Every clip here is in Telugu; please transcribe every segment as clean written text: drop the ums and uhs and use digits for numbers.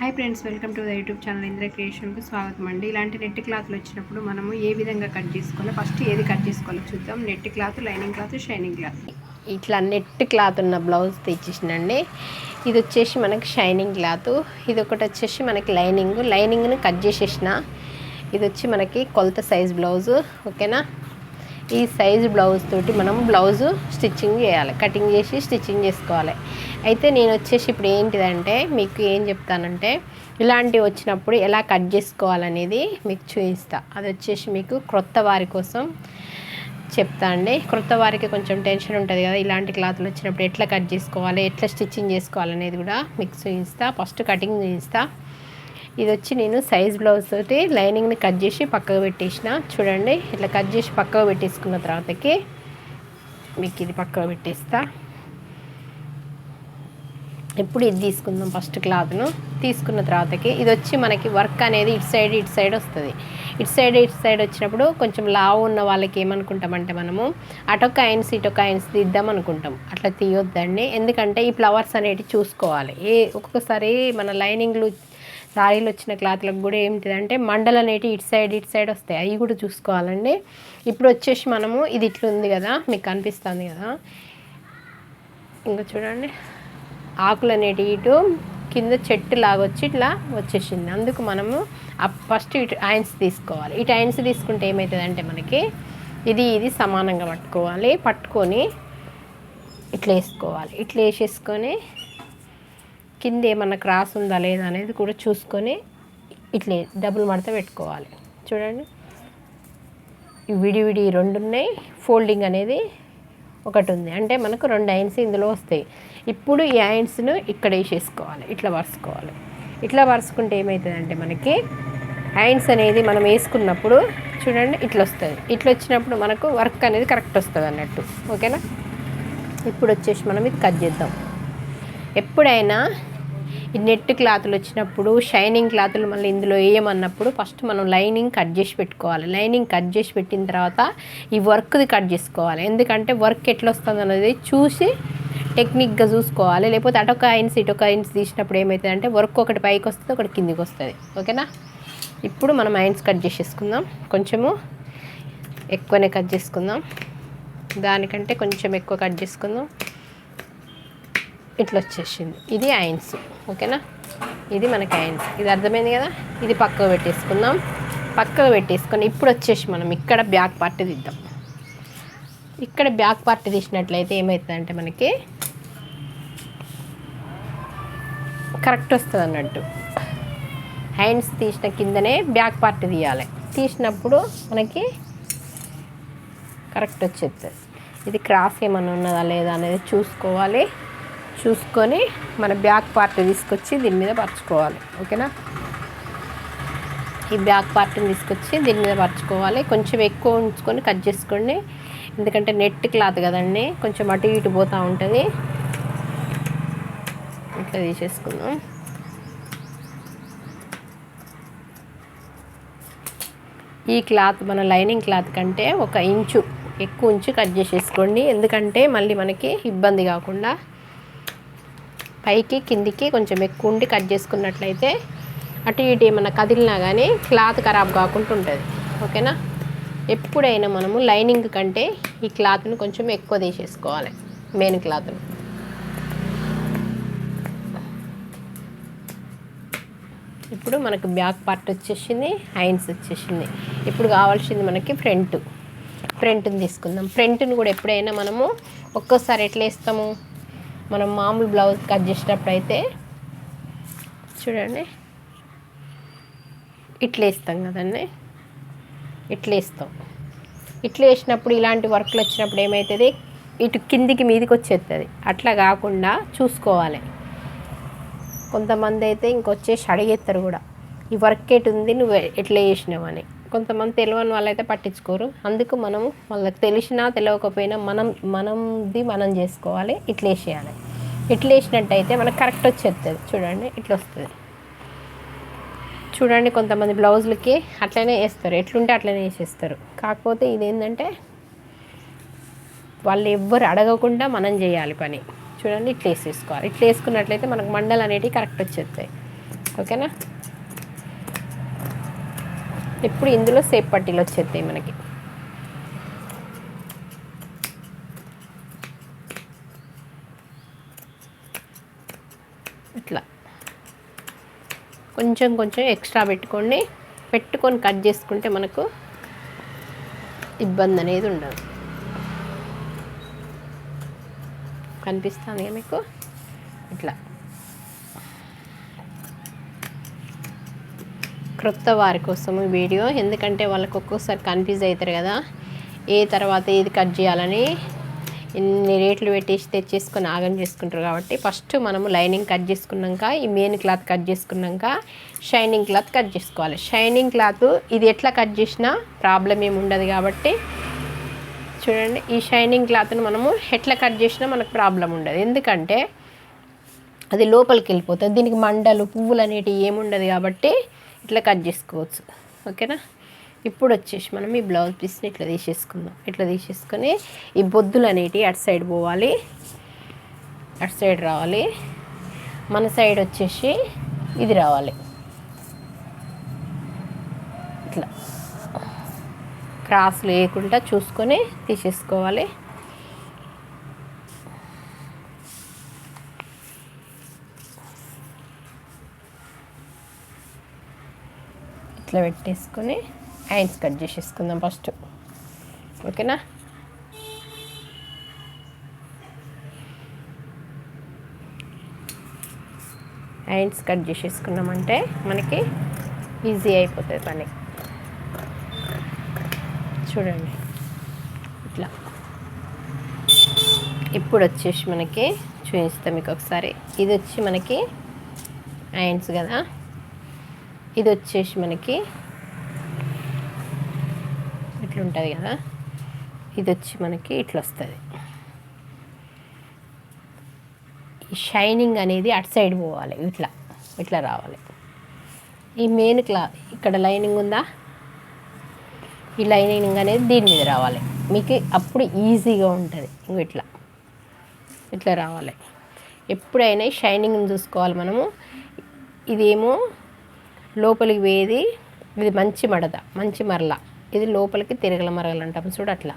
Hi friends, welcome to the YouTube channel Indra క్రియేషన్కి స్వాగతం అండి. ఇలాంటి నెట్ క్లాత్లు వచ్చినప్పుడు మనము ఏ విధంగా కట్ చేసుకోవాలో, ఫస్ట్ ఏది కట్ చేసుకోవాలో చూద్దాం. Net cloth, lining cloth, shining cloth. ఇట్లా నెట్ క్లాత్ ఉన్న బ్లౌజ్ తెచ్చేసినండి. ఇది వచ్చేసి మనకి షైనింగ్ క్లాత్, ఇది ఒకటి వచ్చేసి మనకి లైనింగ్ని కట్ చేసేసిన. ఇది వచ్చి మనకి కొలత సైజ్ బ్లౌజు. ఓకేనా, ఈ సైజు బ్లౌజ్ తోటి మనం బ్లౌజు స్టిచ్చింగ్ చేయాలి, కటింగ్ చేసి స్టిచ్చింగ్ చేసుకోవాలి. అయితే నేను వచ్చేసి ఇప్పుడు ఏంటిదంటే మీకు ఏం చెప్తానంటే, ఇలాంటివి వచ్చినప్పుడు ఎలా కట్ చేసుకోవాలనేది మీకు చూపిస్తా. అది వచ్చేసి మీకు క్రొత్త వారి కోసం చెప్తా అండి. క్రొత్త వారికి కొంచెం టెన్షన్ ఉంటుంది కదా, ఇలాంటి క్లాత్లు వచ్చినప్పుడు ఎట్లా కట్ చేసుకోవాలి, ఎట్లా స్టిచ్చింగ్ చేసుకోవాలనేది కూడా మీకు చూపిస్తా. ఫస్ట్ కటింగ్ చూపిస్తా. ఇది వచ్చి నేను సైజ్ బ్లౌజ్ తోటి లైనింగ్ని కట్ చేసి పక్కకు పెట్టేసిన. చూడండి, ఇట్లా కట్ చేసి పక్కకు పెట్టేసుకున్న తర్వాతకి మీకు ఇది పక్కకు పెట్టేస్తా. ఇప్పుడు ఇది తీసుకుందాం. ఫస్ట్ క్లాత్ను తీసుకున్న తర్వాతకి ఇది వచ్చి మనకి వర్క్ అనేది ఇటు సైడ్ వస్తుంది. ఇటు సైడ్ వచ్చినప్పుడు కొంచెం లావు ఉన్న వాళ్ళకి ఏమనుకుంటామంటే, మనము అటొక్క ఐన్స్ ఇటొక్క ఐన్స్ తీద్దాం అనుకుంటాం. అట్లా తీయొద్దండి, ఎందుకంటే ఈ ఫ్లవర్స్ అనేవి చూసుకోవాలి. ఒక్కొక్కసారి మన లైనింగ్లు సారీలు వచ్చిన క్లాత్లకు కూడా ఏంటిదంటే మండలు అనేవి ఇటు సైడ్ వస్తాయి, అవి కూడా చూసుకోవాలండి. ఇప్పుడు వచ్చేసి మనము ఇది ఇట్లా ఉంది కదా, మీకు కనిపిస్తుంది కదా, ఇంకా చూడండి ఆకులు అనేటి ఇటు కింద చెట్టు లాగొచ్చి ఇట్లా వచ్చేసింది. అందుకు మనము ఫస్ట్ ఇటు ఐన్స్ తీసుకోవాలి. ఇటు ఐన్స్ తీసుకుంటే ఏమవుతుందంటే మనకి ఇది సమానంగా పట్టుకొని ఇట్లా వేసుకోవాలి. ఇట్లా వేసేసుకొని కింద ఏమన్నా క్రాస్ ఉందా లేదా అనేది కూడా చూసుకొని ఇట్లా డబుల్ మడత పెట్టుకోవాలి. చూడండి, విడివిడి రెండు ఉన్నాయి, ఫోల్డింగ్ అనేది ఒకటి ఉంది, అంటే మనకు రెండు ఐన్స్ ఇందులో వస్తాయి. ఇప్పుడు ఈ ఐన్స్ను ఇక్కడ వేసేసుకోవాలి, ఇట్లా వరుసుకోవాలి. ఇట్లా వరుసుకుంటే ఏమవుతుందంటే మనకి ఐన్స్ అనేది మనం వేసుకున్నప్పుడు చూడండి ఇట్లా వస్తుంది. ఇట్లా వచ్చినప్పుడు మనకు వర్క్ అనేది కరెక్ట్ వస్తుంది అన్నట్టు. ఓకేనా, ఇప్పుడు వచ్చేసి మనం ఇది కట్ చేద్దాం. ఎప్పుడైనా ఈ నెట్ క్లాతులు వచ్చినప్పుడు, షైనింగ్ క్లాతులు మళ్ళీ ఇందులో వేయమన్నప్పుడు ఫస్ట్ మనం లైనింగ్ కట్ చేసి పెట్టుకోవాలి. లైనింగ్ కట్ చేసి పెట్టిన తర్వాత ఈ వర్క్ది కట్ చేసుకోవాలి. ఎందుకంటే వర్క్ ఎట్లా వస్తుంది అనేది చూసి టెక్నిక్గా చూసుకోవాలి. లేకపోతే అటొక ఐన్స్ ఇటొక ఐన్స్ తీసినప్పుడు ఏమవుతుంది అంటే వర్క్ ఒకటి పైకి వస్తుంది, ఒకటి కిందికి వస్తుంది. ఓకేనా, ఇప్పుడు మనం ఐన్స్ కట్ చేసేసుకుందాం. కొంచెము ఎక్కువనే కట్ చేసుకుందాం, దానికంటే కొంచెం ఎక్కువ కట్ చేసుకుందాం. ఇట్లా వచ్చేసింది, ఇది ఐన్స్. ఓకేనా, ఇది మనకి ఐన్స్. ఇది అర్థమైంది కదా, ఇది పక్కకు పెట్టేసుకుందాం. పెట్టేసుకొని ఇప్పుడు వచ్చేసి మనం ఇక్కడ బ్యాక్ పార్ట్ తీద్దాం. ఇక్కడ బ్యాక్ పార్ట్ తీసినట్లయితే ఏమవుతుందంటే మనకి కరెక్ట్ వస్తుంది అన్నట్టు. హ్యాండ్స్ తీసిన కిందనే బ్యాక్ పార్ట్ తీయాలి. తీసినప్పుడు మనకి కరెక్ట్ వచ్చేస్తుంది. ఇది క్రాస్ ఏమైనా ఉన్నదా లేదా అనేది చూసుకోవాలి. చూసుకొని మన బ్యాక్ పార్ట్ తీసుకొచ్చి దీని మీద పరుచుకోవాలి. ఓకేనా, ఈ బ్యాక్ పార్ట్ని తీసుకొచ్చి దీని మీద పరుచుకోవాలి. కొంచెం ఎక్కువ ఉంచుకొని కట్ చేసుకోండి, ఎందుకంటే నెట్ క్లాత్ కదండి, కొంచెం అటు ఇటు పోతూ ఉంటుంది. ఇట్లా తీసేసుకుందాం. ఈ క్లాత్ మన లైనింగ్ క్లాత్ కంటే 1 ఇంచు ఎక్కువ ఉంచి కట్ చేసేసుకోండి, ఎందుకంటే మళ్ళీ మనకి ఇబ్బంది కాకుండా. పైకి కిందికి కొంచెం ఎక్కువ ఉండి కట్ చేసుకున్నట్లయితే అటు ఇటు ఏమన్నా కదిలినా కానీ క్లాత్ ఖరాబ్ కాకుండా ఉంటుంది. ఓకేనా, ఎప్పుడైనా మనము లైనింగ్ కంటే ఈ క్లాత్ని కొంచెం ఎక్కువ తీసేసుకోవాలి, మెయిన్ క్లాత్ని. ఇప్పుడు మనకు బ్యాక్ పార్ట్ వచ్చేసింది, హ్యాండ్స్ వచ్చేసింది. ఇప్పుడు కావాల్సింది మనకి ఫ్రంట్ని తీసుకుందాం. ఫ్రంట్ని కూడా ఎప్పుడైనా మనము ఒక్కోసారి ఎట్లా వేస్తాము, మనం మామూలు బ్లౌజ్ కట్ చేసేటప్పుడు అయితే చూడండి ఇట్లా వేస్తాం కదండి, ఇట్లా వేసినప్పుడు ఇలాంటి వర్క్లు వచ్చినప్పుడు ఏమవుతుంది, ఇటు కిందికి మీదికి వచ్చేస్తుంది. అట్లా కాకుండా చూసుకోవాలి. కొంతమంది అయితే ఇంకొచ్చేసి అడిగేస్తారు కూడా, ఈ వర్క్ ఎటు ఉంది, నువ్వు ఎట్లా చేసినావని. కొంతమంది తెలియని వాళ్ళైతే పట్టించుకోరు. అందుకు మనము వాళ్ళకి తెలిసినా తెలియకపోయినా మనది మనం చేసుకోవాలి. ఇట్లా వేసేయాలి. ఇట్లా వేసినట్టయితే మనకు కరెక్ట్ వచ్చేస్తుంది. చూడండి ఇట్లా వస్తుంది. చూడండి, కొంతమంది బ్లౌజులకి అట్లనే వేస్తారు, ఎట్లుంటే అట్లనే వేసేస్తారు. కాకపోతే ఇదేంటంటే వాళ్ళు ఎవ్వరు అడగకుండా మనం చేయాలి పని. చూడండి ఇట్లా వేసేసుకోవాలి. ఇట్లా వేసుకున్నట్లయితే మనకు మండలు అనేటివి కరెక్ట్ వచ్చేస్తాయి. ఓకేనా. ఇప్పుడు ఇందులో సేప్ పట్టీలు వచ్చేస్తాయి మనకి. ఇట్లా కొంచెం కొంచెం ఎక్స్ట్రా పెట్టుకొని కట్ చేసుకుంటే మనకు ఇబ్బంది అనేది ఉండదు. కనిపిస్తుంది మీకు ఇట్లా. క్రొత్త వారి కోసం ఈ వీడియో, ఎందుకంటే వాళ్ళకి ఒక్కొక్కసారి కన్ఫ్యూజ్ అవుతారు కదా, తర్వాత ఏది కట్ చేయాలని ఇన్ని రేట్లు పెట్టేసి తెచ్చేసుకొని ఆగం చేసుకుంటారు. కాబట్టి ఫస్ట్ మనము లైనింగ్ కట్ చేసుకున్నాక, ఈ మెయిన్ క్లాత్ కట్ చేసుకున్నాక షైనింగ్ క్లాత్ కట్ చేసుకోవాలి. షైనింగ్ క్లాత్ ఇది ఎట్లా కట్ చేసినా ప్రాబ్లం ఏమి ఉండదు. కాబట్టి చూడండి, ఈ షైనింగ్ క్లాత్ను మనము ఎట్లా కట్ చేసినా మనకు ప్రాబ్లం ఉండదు, ఎందుకంటే అది లోపలికి వెళ్ళిపోతుంది. దీనికి మండలు పువ్వులు అనేటివి ఏముండదు కాబట్టి ఇట్లా కట్ చేసుకోవచ్చు. ఓకేనా. ఇప్పుడు వచ్చేసి మనం ఈ బ్లౌజ్ పీస్ని ఇట్లా తీసేసుకుందాం. ఇట్లా తీసేసుకొని ఈ బొద్దులు అనేటివి అటు సైడ్ పోవాలి, అటు సైడ్ రావాలి. మన సైడ్ వచ్చేసి ఇది రావాలి. ఇట్లా క్రాస్ లేకుండా చూసుకొని తీసేసుకోవాలి. ఇట్లా పెట్టేసుకొని హ్యాండ్స్ కట్ చేసేసుకుందాం ఫస్ట్. ఓకేనా. హ్యాండ్స్ కట్ చేసేసుకున్నామంటే మనకి ఈజీ అయిపోతుంది పని. చూడండి ఇట్లా. ఇప్పుడు వచ్చేసి మనకి చూపిస్తాం మీకు ఒకసారి. ఇది వచ్చి మనకి హ్యాండ్స్ కదా, ఇది వచ్చేసి మనకి ఇట్లా ఉంటుంది కదా, ఇది వచ్చి మనకి ఇట్లా వస్తుంది. ఈ షైనింగ్ అనేది అటు సైడ్ పోవాలి, ఇట్లా ఇట్లా రావాలి. ఈ మెయిన్ ఇక్కడ లైనింగ్ ఉందా, ఈ లైనింగ్ అనేది దీని మీద రావాలి మీకు, అప్పుడు ఈజీగా ఉంటుంది. ఇట్లా ఇట్లా రావాలి. ఎప్పుడైనా షైనింగ్ని చూసుకోవాలి మనము. ఇదేమో లోపలికి పోయేది, ఇది మంచి మడత, మంచి మరల, ఇది లోపలికి తిరగల మరగలు అంటాం చూడు. అట్లా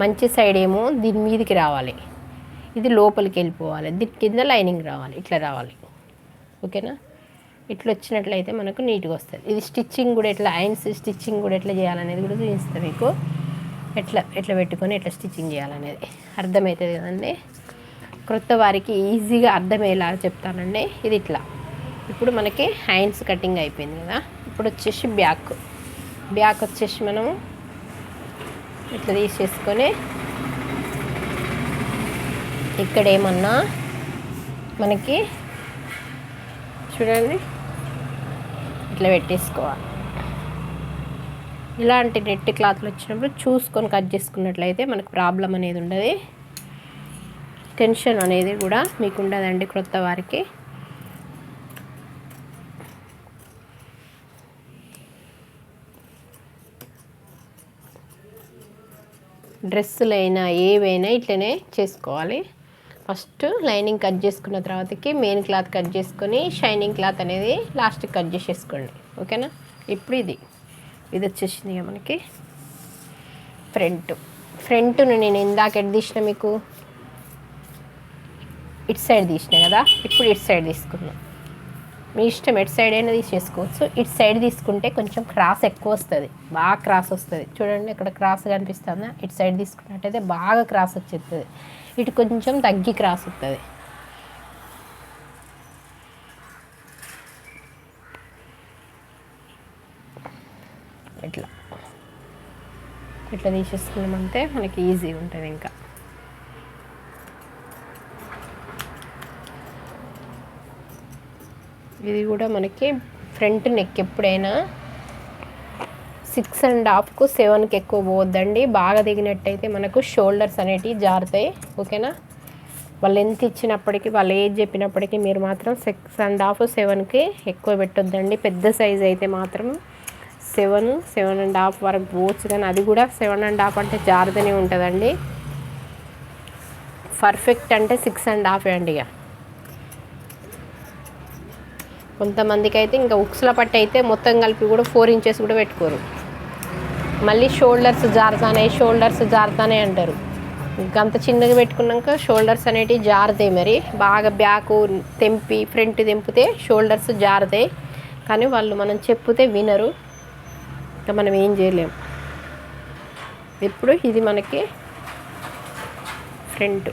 మంచి సైడ్ ఏమో దీని మీదకి రావాలి, ఇది లోపలికి వెళ్ళిపోవాలి, దీని కింద లైనింగ్ రావాలి, ఇట్లా రావాలి. ఓకేనా. ఇట్లా వచ్చినట్లయితే మనకు నీట్గా వస్తుంది. ఇది స్టిచ్చింగ్ కూడా ఎట్లా, హ్యాండ్స్ స్టిచ్చింగ్ కూడా ఎట్లా చేయాలనేది కూడా చూపిస్తాను మీకు. ఎట్లా పెట్టుకొని ఎట్లా స్టిచ్చింగ్ చేయాలనేది అర్థమవుతుంది కదండి. క్రొత్త వారికి ఈజీగా అర్థమయ్యేలాగా చెప్తానండి. ఇది ఇట్లా. ఇప్పుడు మనకి హ్యాండ్స్ కటింగ్ అయిపోయింది కదా. ఇప్పుడు వచ్చేసి బ్యాక్ వచ్చేసి మనము ఇట్లా తీసేసుకొని ఇక్కడ ఏమన్నా మనకి చూడండి ఇట్లా పెట్టేసుకోవాలి. ఇలాంటి నెట్ క్లాత్లు వచ్చినప్పుడు చూసుకొని కట్ చేసుకున్నట్లయితే మనకు ప్రాబ్లం అనేది ఉండదు, టెన్షన్ అనేది కూడా మీకు ఉండదండి క్రొత్త వారికి. డ్రెస్సులైనా ఏవైనా ఇట్లనే చేసుకోవాలి. ఫస్ట్ లైనింగ్ కట్ చేసుకున్న తర్వాతకి మెయిన్ క్లాత్ కట్ చేసుకొని షైనింగ్ క్లాత్ అనేది లాస్ట్కి కట్ చేసేసుకోండి. ఓకేనా. ఇప్పుడు ఇది వచ్చేసింది ఇక మనకి ఫ్రంట్ను నేను ఇందాక ఎటు తీసిన మీకు ఇటు సైడ్ తీసిన కదా, ఇప్పుడు ఇటు సైడ్ తీసుకున్నాం. మీ ఇష్టం ఎటు సైడ్ అయినా తీసేసుకోవచ్చు. ఇటు సైడ్ తీసుకుంటే కొంచెం క్రాస్ ఎక్కువ వస్తుంది, బాగా క్రాస్ వస్తుంది. చూడండి ఇక్కడ క్రాస్ కనిపిస్తుందా, ఇటు సైడ్ తీసుకున్నట్టయితే బాగా క్రాస్ వచ్చేస్తుంది, ఇటు కొంచెం తగ్గి క్రాస్ వస్తుంది. ఇట్లా తీసేసుకున్నామంటే మనకి ఈజీగా ఉంటుంది. ఇంకా ఇది కూడా మనకి ఫ్రంట్ నెక్ ఎప్పుడైనా 6.5కు 7కి ఎక్కువ పోవద్దండి. బాగా దిగినట్టయితే మనకు షోల్డర్స్ అనేటివి జారుతాయి. ఓకేనా. వాళ్ళు ఎంత ఇచ్చినప్పటికీ, వాళ్ళు ఏది చెప్పినప్పటికీ మీరు మాత్రం 6.5 7కి ఎక్కువ పెట్టొద్దండి. పెద్ద సైజ్ అయితే మాత్రం 7.5 వరకు పోవచ్చు, కానీ అది కూడా 7.5 అంటే జారుతూనే ఉంటుందండి. పర్ఫెక్ట్ అంటే 6.5 అండి. ఇక కొంతమందికి అయితే ఇంకా ఉక్సుల పట్టు అయితే మొత్తం కలిపి కూడా 4 ఇంచెస్ కూడా పెట్టుకోరు. మళ్ళీ షోల్డర్స్ జారుతానే అంటారు. ఇంకా అంత చిన్నగా పెట్టుకున్నాక షోల్డర్స్ అనేటివి జారుతాయి. మరి బాగా బ్యాక్ తెంపి ఫ్రంట్ తెంపితే షోల్డర్స్ జారుతాయి. కానీ వాళ్ళు మనం చెప్తే వినరు. ఇంకా మనం ఏం చేయలేము. ఇప్పుడు ఇది మనకి ఫ్రంట్.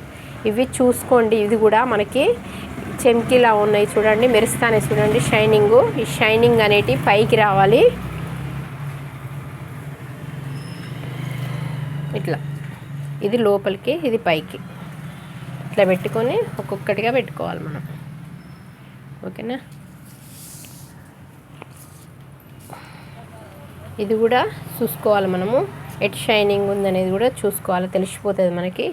ఇవి చూసుకోండి. ఇది కూడా మనకి చెమ్కీలా ఉన్నాయి చూడండి, మెరుస్తానే చూడండి షైనింగు. ఈ షైనింగ్ అనేటి పైకి రావాలి. ఇట్లా ఇది లోపలికి, ఇది పైకి ఇట్లా పెట్టుకొని ఒక్కొక్కటిగా పెట్టుకోవాలి మనం. ఓకేనా? ఇది కూడా చూసుకోవాలి మనము. ఎట్ షైనింగ్ ఉందనేది కూడా చూసుకోవాలి, తెలిసిపోతుంది మనకి.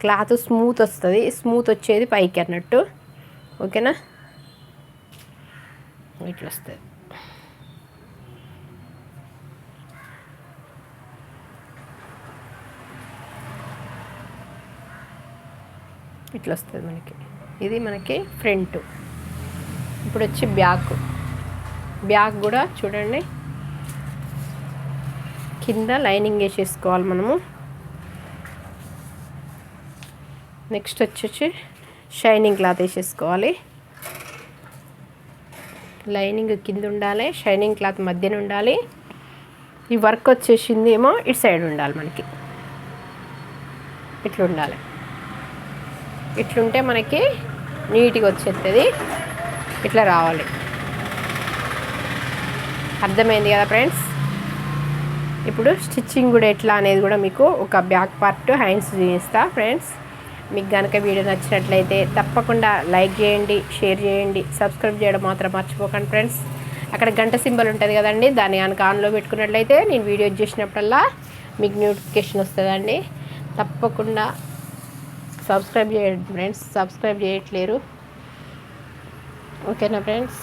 క్లాత్ స్మూత్ వస్తుంది. స్మూత్ వచ్చేది పైకి అన్నట్టు. ఓకేనా? ఇట్లా వస్తుంది. ఇట్లా వస్తుంది మనకి. ఇది మనకి ఫ్రంట్. ఇప్పుడు వచ్చి బ్యాక్ కూడా చూడండి. కింద లైనింగ్ వేసేసుకోవాలి మనము. నెక్స్ట్ వచ్చేసి షైనింగ్ క్లాత్ వేసేసుకోవాలి. లైనింగ్ కింద ఉండాలి, షైనింగ్ క్లాత్ మధ్యన ఉండాలి. ఈ వర్క్ వచ్చేసింది ఏమో ఇటు సైడ్ ఉండాలి మనకి. ఇట్లా ఉండాలి. ఇట్లుంటే మనకి నీట్గా వచ్చేస్తుంది. ఇట్లా రావాలి. అర్థమైంది కదా ఫ్రెండ్స్? ఇప్పుడు స్టిచ్చింగ్ కూడా ఎట్లా అనేది కూడా మీకు ఒక బ్యాక్ పార్ట్ హ్యాండ్స్ చూపిస్తా ఫ్రెండ్స్. మీకు కనుక వీడియో నచ్చినట్లయితే తప్పకుండా లైక్ చేయండి, షేర్ చేయండి, సబ్స్క్రైబ్ చేయడం మాత్రం మర్చిపోకండి ఫ్రెండ్స్. అక్కడ గంట సింబల్ ఉంటుంది కదండి, దాన్ని కనుక ఆన్లో పెట్టుకున్నట్లయితే నేను వీడియో చేసినప్పుడల్లా మీకు నోటిఫికేషన్ వస్తుందండి. తప్పకుండా సబ్స్క్రైబ్ చేయండి ఫ్రెండ్స్. సబ్స్క్రైబ్ చేయట్లేరు. ఓకేనా ఫ్రెండ్స్?